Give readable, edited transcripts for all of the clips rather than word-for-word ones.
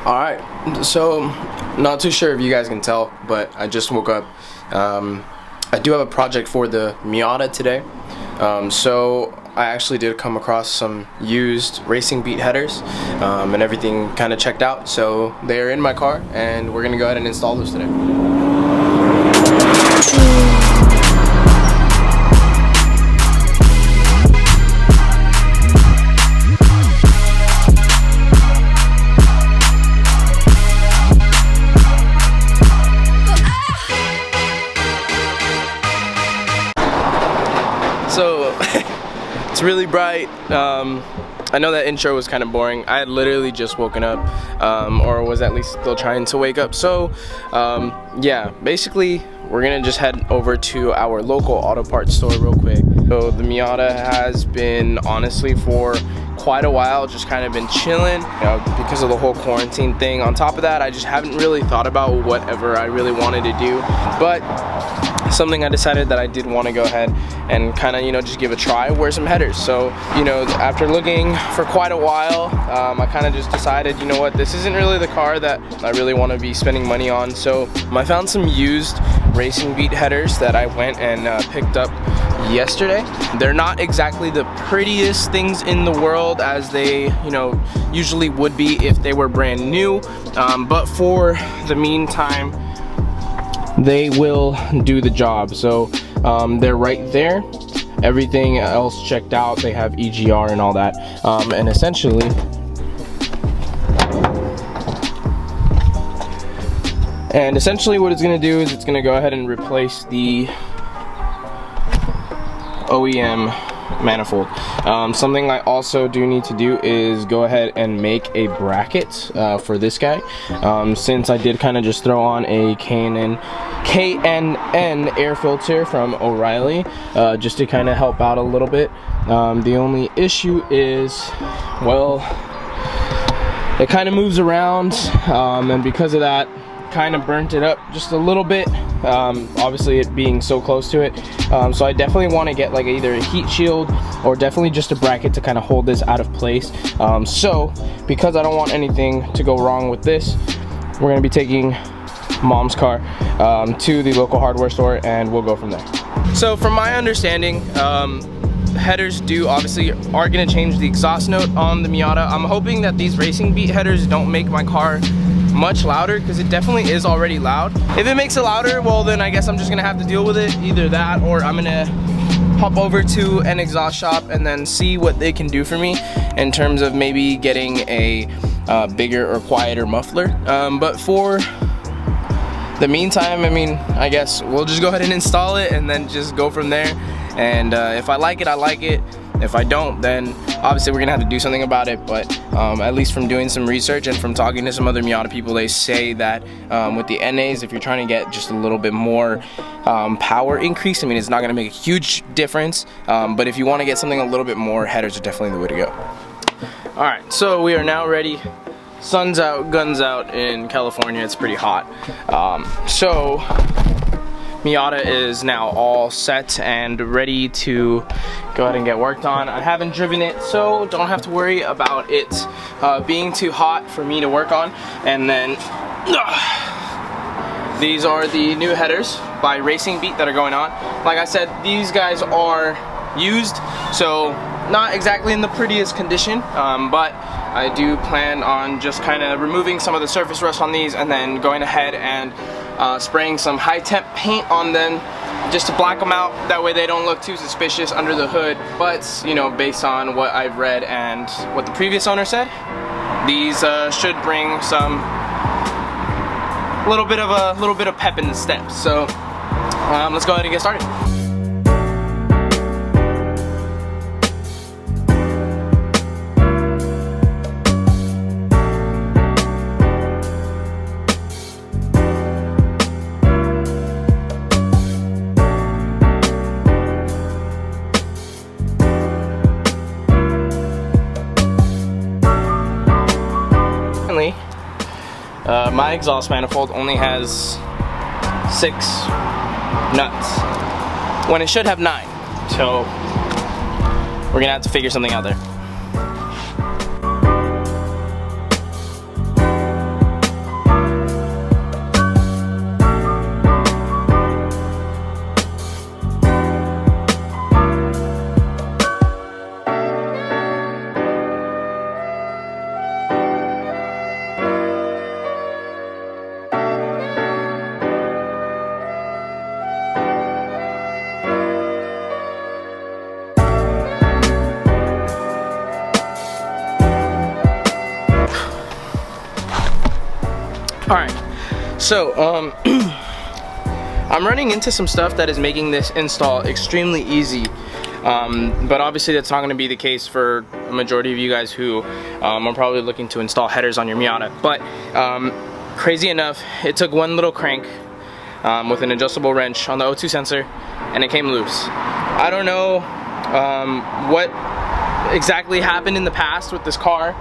Alright, so not too sure if you guys can tell, but I just woke up. I do have a project for the Miata today. So I actually did come across some used racing beat headers, and everything kind of checked out. So they're in my car, and we're gonna go ahead and install those today. So it's really bright. I know that intro was kind of boring. I had literally just woken up, or was at least still trying to wake up. So yeah, basically we're gonna just head over to our local auto parts store real quick. So the Miata has been, honestly, for quite a while, just kind of been chilling, because of the whole quarantine thing. On top of that, I just haven't really thought about whatever I really wanted to do, but something I decided that I did want to go ahead and kind of, just give a try, wear some headers. So, after looking for quite a while, I kind of just decided, you know what, this isn't really the car that I really want to be spending money on. So I found some used racing beat headers that I went and picked up yesterday. They're not exactly the prettiest things in the world as they, usually would be if they were brand new, but for the meantime, they will do the job. So they're right there, everything else checked out. They have EGR and all that, and essentially what it's going to do is it's going to go ahead and replace the OEM manifold. Something I also do need to do is go ahead and make a bracket for this guy, since I did kind of just throw on a KNN air filter from O'Reilly, just to kind of help out a little bit. The only issue is, well, it kind of moves around, and because of that, kind of burnt it up just a little bit, obviously it being so close to it. So I definitely want to get like either a heat shield or definitely just a bracket to kind of hold this out of place. So because I don't want anything to go wrong with this, we're going to be taking Mom's car to the local hardware store, and we'll go from there. So from my understanding, headers obviously are going to change the exhaust note on the Miata. I'm hoping that these racing beat headers don't make my car much louder, because it definitely is already loud. If it makes it louder, well, then I guess I'm just gonna have to deal with it. Either that, or I'm gonna hop over to an exhaust shop and then see what they can do for me in terms of maybe getting a bigger or quieter muffler. But for the meantime, I guess we'll just go ahead and install it and then just go from there. And if I like it, I like it. If I don't, then obviously we're gonna have to do something about it. But at least from doing some research and from talking to some other Miata people, they say that with the NAs, if you're trying to get just a little bit more power increase, it's not gonna make a huge difference. But if you want to get something a little bit more, headers are definitely the way to go. All right, so we are now ready. Sun's out, guns out in California. It's pretty hot. So Miata is now all set and ready to go ahead and get worked on. I haven't driven it, so don't have to worry about it being too hot for me to work on. And then these are the new headers by Racing Beat that are going on. Like I said, these guys are used, so not exactly in the prettiest condition, but I do plan on just kind of removing some of the surface rust on these and then going ahead and spraying some high temp paint on them just to black them out. That way they don't look too suspicious under the hood. But based on what I've read and what the previous owner said, these should bring some little bit of pep in the step. So let's go ahead and get started. My exhaust manifold only has 6 nuts when it should have 9, so we're gonna have to figure something out there. All right, so I'm running into some stuff that is making this install extremely easy, but obviously that's not going to be the case for a majority of you guys who are probably looking to install headers on your Miata. But crazy enough, it took one little crank with an adjustable wrench on the O2 sensor and it came loose. I don't know what exactly happened in the past with this car,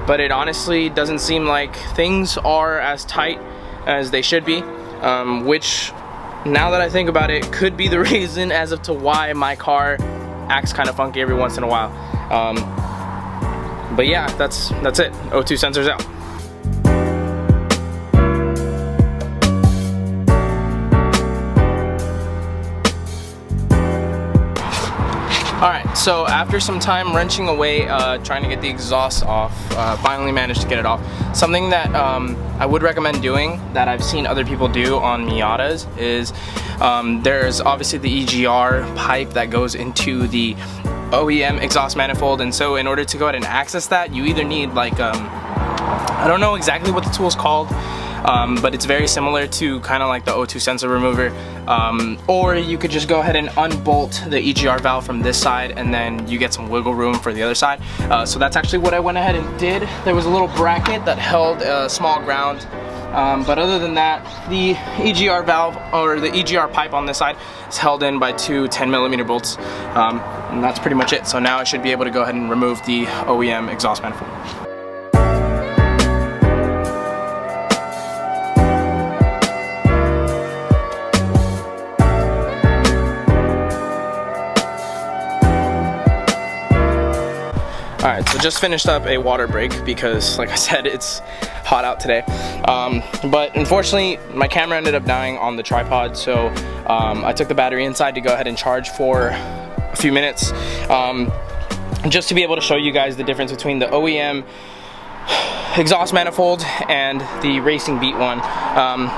but it honestly doesn't seem like things are as tight as they should be, which, now that I think about it, could be the reason as to why my car acts kind of funky every once in a while. But yeah, that's it. O2 sensor's out. Alright, so after some time wrenching away, trying to get the exhaust off, finally managed to get it off. Something that I would recommend doing, that I've seen other people do on Miatas, is there's obviously the EGR pipe that goes into the OEM exhaust manifold, and so in order to go ahead and access that, you either need like, I don't know exactly what the tool's called, but it's very similar to kind of like the O2 sensor remover, or you could just go ahead and unbolt the EGR valve from this side and then you get some wiggle room for the other side. So that's actually what I went ahead and did. There was a little bracket that held a small ground, but other than that, the EGR valve, or the EGR pipe on this side, is held in by two 10mm bolts, and that's pretty much it. So now I should be able to go ahead and remove the OEM exhaust manifold. Alright, so just finished up a water break because, like I said, it's hot out today. But unfortunately, my camera ended up dying on the tripod, so I took the battery inside to go ahead and charge for a few minutes, just to be able to show you guys the difference between the OEM exhaust manifold and the Racing Beat one,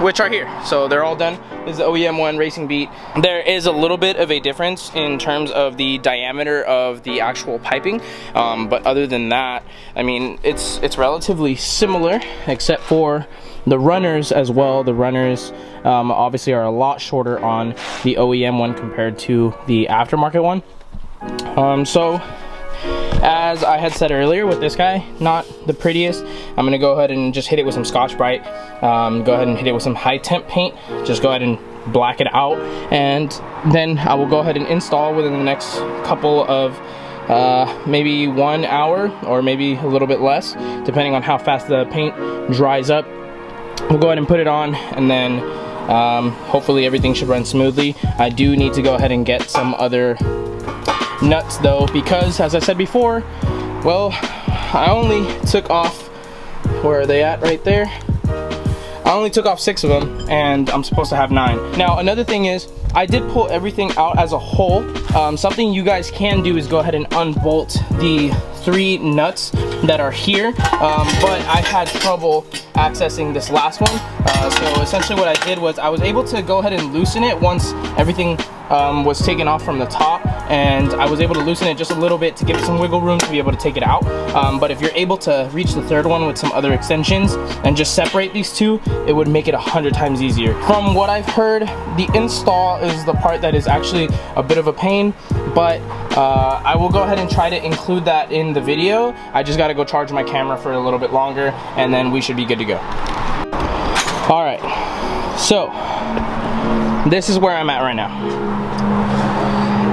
which are here. So they're all done. This is the OEM one, Racing Beat. There is a little bit of a difference in terms of the diameter of the actual piping, but other than that, I mean, it's relatively similar, except for the runners as well. The runners obviously are a lot shorter on the OEM one compared to the aftermarket one. So as I had said earlier, with this guy, not the prettiest. I'm gonna go ahead and just hit it with some Scotch-Brite, go ahead and hit it with some high temp paint, just go ahead and black it out, and then I will go ahead and install within the next couple of maybe 1 hour, or maybe a little bit less, depending on how fast the paint dries up. We'll go ahead and put it on, and then hopefully everything should run smoothly. I do need to go ahead and get some other nuts though, because as I said before, well, I only took off, where are they at, right there? I only took off 6 of them, and I'm supposed to have 9. Now another thing is, I did pull everything out as a whole. Something you guys can do is go ahead and unbolt the 3 nuts that are here, but I had trouble accessing this last one. So essentially what I did was I was able to go ahead and loosen it once everything was taken off from the top, and I was able to loosen it just a little bit to give it some wiggle room to be able to take it out. But if you're able to reach the 3rd one with some other extensions and just separate these 2, it would make it 100 times easier. From what I've heard, the install is the part that is actually a bit of a pain, but I will go ahead and try to include that in the video. I just gotta go charge my camera for a little bit longer, and then we should be good to go. Alright, so this is where I'm at right now.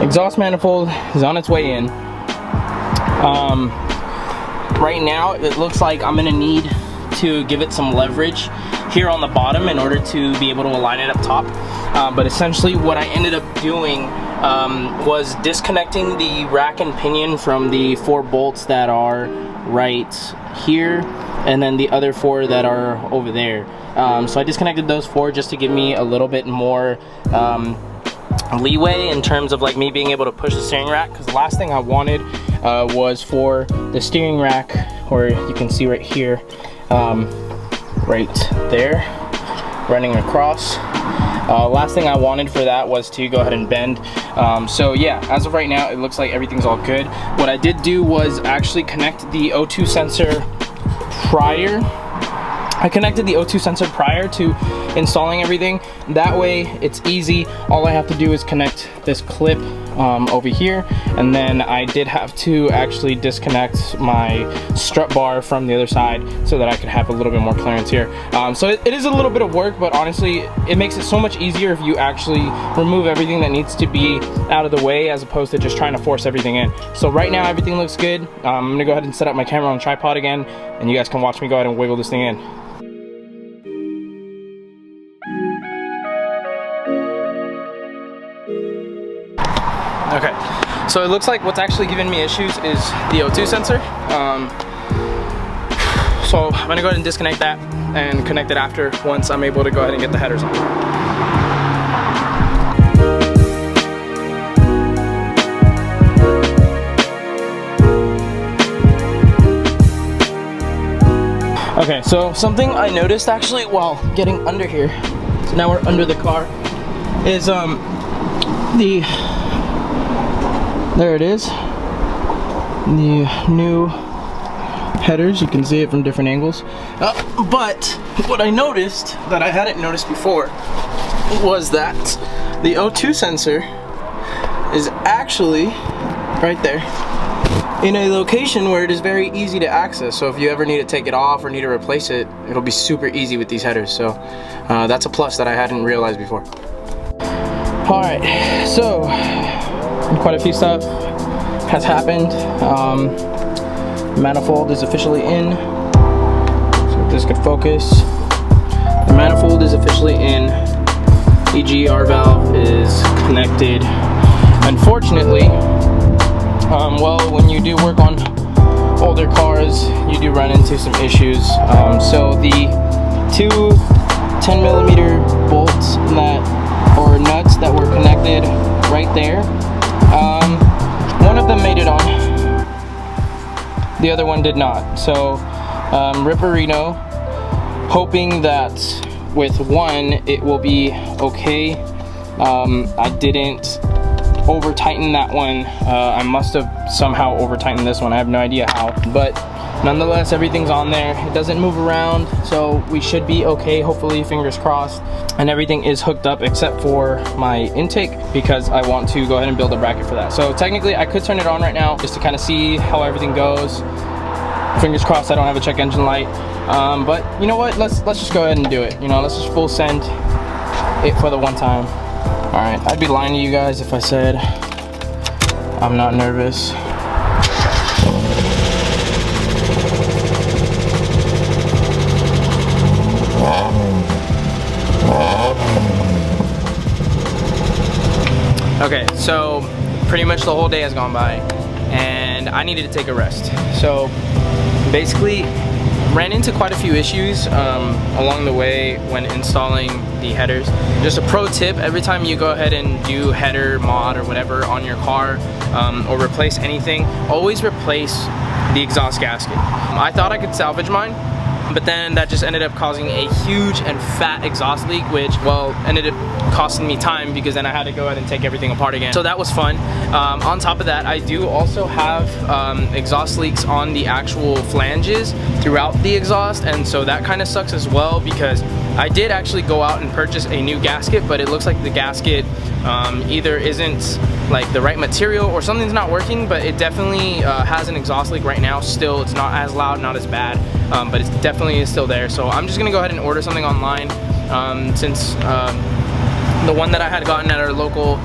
Exhaust manifold is on its way in. Right now it looks like I'm gonna need to give it some leverage here on the bottom in order to be able to align it up top. But essentially what I ended up doing was disconnecting the rack and pinion from the 4 bolts that are right here, and then the other 4 that are over there. So I disconnected those 4 just to give me a little bit more leeway in terms of like me being able to push the steering rack, because the last thing I wanted was for the steering rack, or you can see right here, right there, running across. Last thing I wanted for that was to go ahead and bend. So yeah, as of right now, it looks like everything's all good. What I did do was actually connect the O2 sensor prior I connected the O2 sensor prior to installing everything. That way it's easy. All I have to do is connect this clip over here, and then I did have to actually disconnect my strut bar from the other side so that I could have a little bit more clearance here. So it is a little bit of work, but honestly it makes it so much easier if you actually remove everything that needs to be out of the way as opposed to just trying to force everything in. So right now everything looks good. I'm gonna go ahead and set up my camera on the tripod again, and you guys can watch me go ahead and wiggle this thing in. Okay, so it looks like what's actually giving me issues is the O2 sensor. So I'm gonna go ahead and disconnect that and connect it after once I'm able to go ahead and get the headers on. Okay, so something I noticed actually while getting under here, so now we're under the car, is there it is, the new headers. You can see it from different angles. But what I noticed that I hadn't noticed before was that the O2 sensor is actually right there in a location where it is very easy to access. So if you ever need to take it off or need to replace it, it'll be super easy with these headers. So that's a plus that I hadn't realized before. All right, so quite a few stuff has happened. Manifold is officially in. So if this could focus. The manifold is officially in. EGR valve is connected. Unfortunately, well, when you do work on older cars, you do run into some issues. So the two 10mm bolts or nuts that were connected right there, one of them made it on, the other one did not. So Ripperino, hoping that with one it will be okay. I didn't over tighten that one. I must have somehow over tightened this one. I have no idea how, but nonetheless everything's on there. It doesn't move around, so we should be okay, hopefully, fingers crossed. And everything is hooked up except for my intake, because I want to go ahead and build a bracket for that. So technically I could turn it on right now just to kind of see how everything goes. Fingers crossed I don't have a check engine light, but you know what, let's just go ahead and do it. You know, let's just full send it for the one time. All right, I'd be lying to you guys if I said I'm not nervous. Okay, so pretty much the whole day has gone by and I needed to take a rest. So basically ran into quite a few issues along the way when installing the headers. Just a pro tip, every time you go ahead and do header mod or whatever on your car, or replace anything, always replace the exhaust gasket. I thought I could salvage mine, but then that just ended up causing a huge and fat exhaust leak, which, well, ended up costing me time because then I had to go ahead and take everything apart again. So that was fun. On top of that, I do also have exhaust leaks on the actual flanges throughout the exhaust, and so that kind of sucks as well, because I did actually go out and purchase a new gasket, but it looks like the gasket either isn't like the right material or something's not working, but it definitely has an exhaust leak right now. Still, it's not as loud, not as bad, but it definitely is still there. So I'm just gonna go ahead and order something online, since the one that I had gotten at our local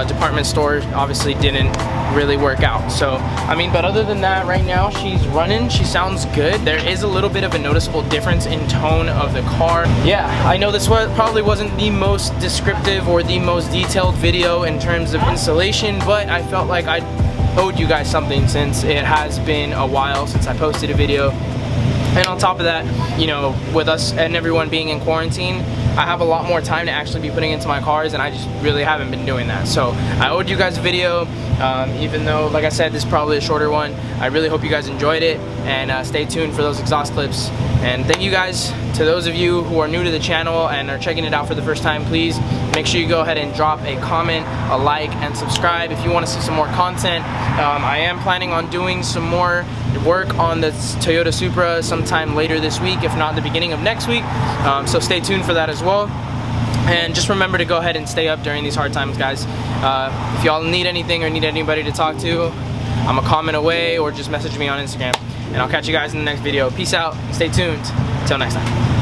department store obviously didn't really work out. So I mean, but other than that, right now she's running, she sounds good. There is a little bit of a noticeable difference in tone of the car. Yeah, I know this probably wasn't the most descriptive or the most detailed video in terms of installation, but I felt like I owed you guys something since it has been a while since I posted a video. And on top of that, you know, with us and everyone being in quarantine, I have a lot more time to actually be putting into my cars, and I just really haven't been doing that. So I owed you guys a video, even though, like I said, this is probably a shorter one. I really hope you guys enjoyed it, and stay tuned for those exhaust clips. And thank you guys. To those of you who are new to the channel and are checking it out for the first time, please make sure you go ahead and drop a comment, a like, and subscribe if you want to see some more content. I am planning on doing some more work on the Toyota Supra sometime later this week, if not the beginning of next week. So stay tuned for that as well. And just remember to go ahead and stay up during these hard times, guys. If y'all need anything or need anybody to talk to, I'm a comment away, or just message me on Instagram. And I'll catch you guys in the next video. Peace out. Stay tuned. Until next time.